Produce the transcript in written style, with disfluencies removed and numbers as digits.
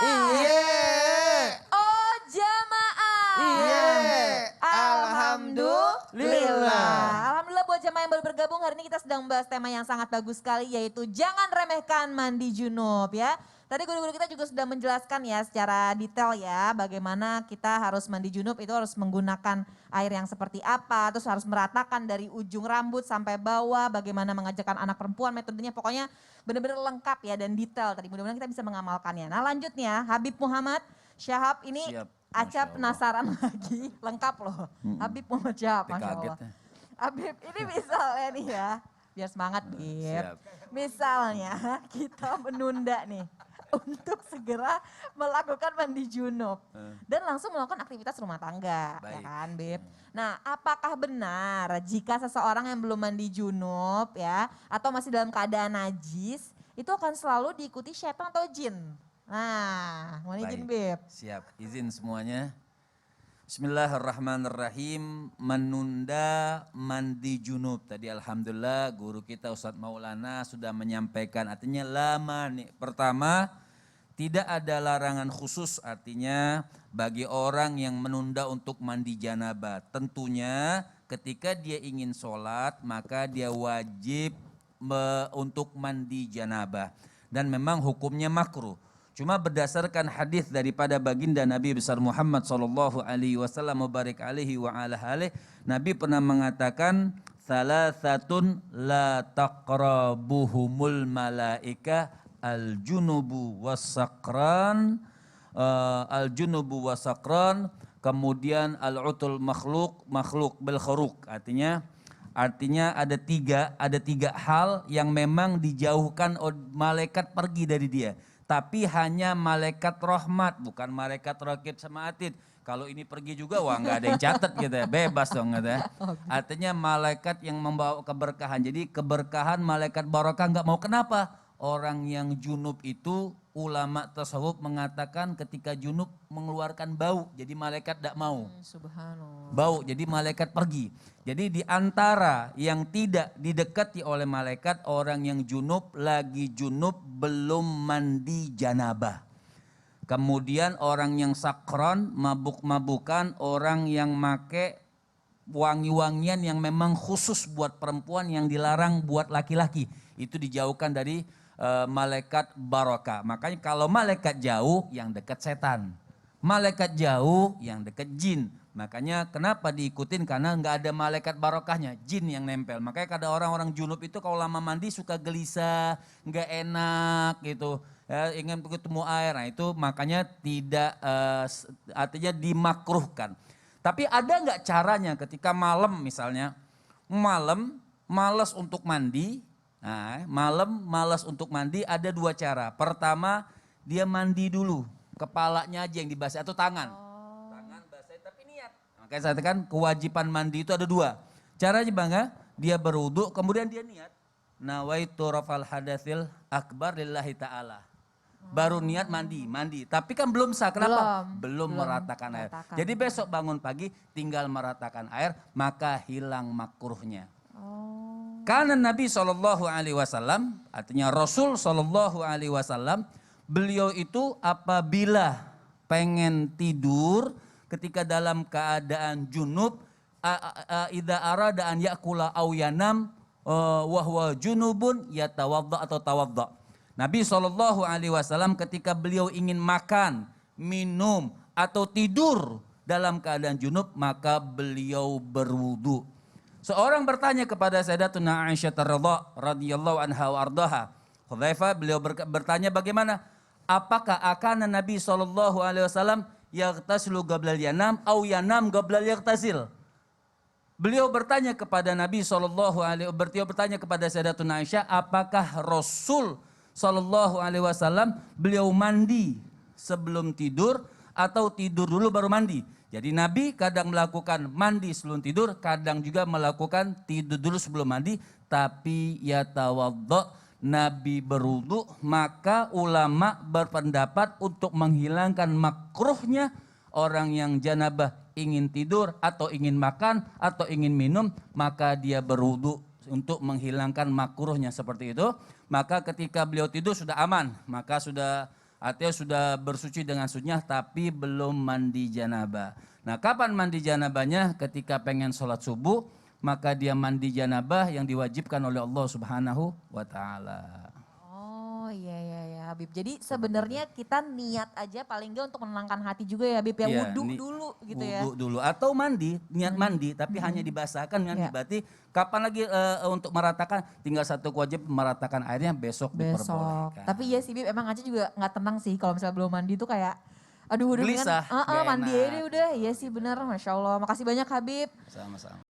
Iya. Oh jamaah. Iya. Alhamdulillah. Alhamdulillah buat jamaah yang baru bergabung, hari ini kita sedang membahas tema yang sangat bagus sekali, yaitu jangan remehkan mandi junub ya. Tadi guru-guru kita juga sudah menjelaskan ya secara detail ya bagaimana kita harus mandi junub itu harus menggunakan air yang seperti apa, terus harus meratakan dari ujung rambut sampai bawah, bagaimana mengajarkan anak perempuan metodenya, pokoknya benar-benar lengkap ya dan detail tadi. Mudah-mudahan kita bisa mengamalkannya. Nah lanjutnya Habib Muhammad Syahab ini Siap, Aca Masya Allah. penasaran lagi, lengkap loh. Habib Muhammad Syahab, Masya Allah. Kaget. Habib ini misalnya nih ya, biar semangat Bib. Siap. Misalnya kita menunda nih untuk segera melakukan mandi junub dan langsung melakukan aktivitas rumah tangga, ya Baik. kan Bib. Nah apakah benar jika seseorang yang belum mandi junub ya atau masih dalam keadaan najis itu akan selalu diikuti setan atau jin? Nah mau izin Bib. Siap, izin semuanya. Bismillahirrahmanirrahim. Menunda mandi junub. Tadi alhamdulillah guru kita Ustadz Maulana sudah menyampaikan artinya lama nih. Pertama, tidak ada larangan khusus artinya bagi orang yang menunda untuk mandi janabah. Tentunya ketika dia ingin sholat maka dia wajib untuk mandi janabah. Dan memang hukumnya makruh. Cuma berdasarkan hadis daripada baginda Nabi besar Muhammad sallallahu alaihi wasallam mubarak alaihi wa ala alihi, Nabi pernah mengatakan salasatun la taqrabuhumul malaika al-junubu wasaqran al-junubu wasaqran, kemudian al-utul makhluk bil khuruq. Artinya ada tiga hal yang memang dijauhkan malaikat pergi dari dia. Tapi hanya malaikat rahmat, bukan malaikat raqib sama atid. Kalau ini pergi juga, wah nggak ada yang catat gitu ya, bebas dong gitu ya. Artinya malaikat yang membawa keberkahan. Jadi keberkahan malaikat barokah nggak mau. Kenapa? Orang yang junub itu ulama tasawuf mengatakan ketika junub mengeluarkan bau, jadi malaikat tidak mau. Subhanallah. Bau, jadi malaikat pergi. Jadi di antara yang tidak didekati oleh malaikat, orang yang junub, lagi junub belum mandi janabah. Kemudian orang yang sakron, mabuk-mabukan, orang yang make wangi-wangian yang memang khusus buat perempuan yang dilarang buat laki-laki. Itu dijauhkan dari malaikat barokah. Makanya kalau malaikat jauh yang dekat setan. Malaikat jauh yang dekat jin. Makanya kenapa diikutin, karena nggak ada malaikat barokahnya, jin yang nempel. Makanya kadang orang-orang junub itu kalau lama mandi suka gelisah, nggak enak gitu. Ya, ingin ketemu air. Nah itu makanya tidak artinya dimakruhkan. Tapi ada nggak caranya ketika malam misalnya, malam malas untuk mandi. Nah, malam malas untuk mandi, ada dua cara. Pertama, dia mandi dulu, kepalanya aja yang dibasahi atau tangan. Tangan basahi tapi niat. Makanya saya katakan kewajiban mandi itu ada dua. Caranya bangga, dia berwudu kemudian dia niat. Nawaitu rafal hadatsil akbar lillahi ta'ala. Baru niat mandi. Tapi kan belum sah, kenapa? Belum meratakan air. Jadi besok bangun pagi tinggal meratakan air, maka hilang makruhnya. Karena Nabi SAW, artinya Rasul SAW, beliau itu apabila pengen tidur ketika dalam keadaan junub, idza arada an yakula aw yanam wa huwa junubun yatawadda atau tawadda. Nabi SAW ketika beliau ingin makan, minum atau tidur dalam keadaan junub, maka beliau berwudu. Seorang bertanya kepada Sayyidatuna Aisyah radhiyallahu anha wa ardaha. Hudzaifah beliau bertanya bagaimana? Apakah akan Nabi SAW yaghtasilu qablal yanam au yanam qablal yaghtasil? Beliau bertanya kepada Nabi beliau bertanya kepada Sayyidatuna Aisyah, apakah Rasul SAW beliau mandi sebelum tidur atau tidur dulu baru mandi? Jadi Nabi kadang melakukan mandi sebelum tidur, kadang juga melakukan tidur dulu sebelum mandi, tapi yatawadda, Nabi berwudu. Maka ulama berpendapat untuk menghilangkan makruhnya orang yang janabah ingin tidur atau ingin makan atau ingin minum, maka dia berwudu untuk menghilangkan makruhnya seperti itu. Maka ketika beliau tidur sudah aman, maka sudah Atau sudah bersuci dengan sunnah tapi belum mandi janabah. Nah, kapan mandi janabahnya? Ketika pengen sholat subuh, maka dia mandi janabah yang diwajibkan oleh Allah Subhanahu wa taala. Oh iya iya ya Habib. Jadi sebenarnya kita niat aja paling enggak untuk menenangkan hati juga ya Habib ya. Iya, Wudhu dulu gitu ya. Wudhu dulu atau mandi, niat mandi tapi hanya dibasahkan Iya. berarti kapan lagi untuk meratakan, tinggal satu kewajiban meratakan airnya besok Besok. diperbolehkan. Tapi iya sih Bib, emang Aca juga nggak tenang sih kalau misalnya belum mandi tuh kayak aduh udah Gelisah, nggak mandi enak. aja deh udah. Iya sih benar, Masya Allah. Makasih banyak Habib. Sama-sama.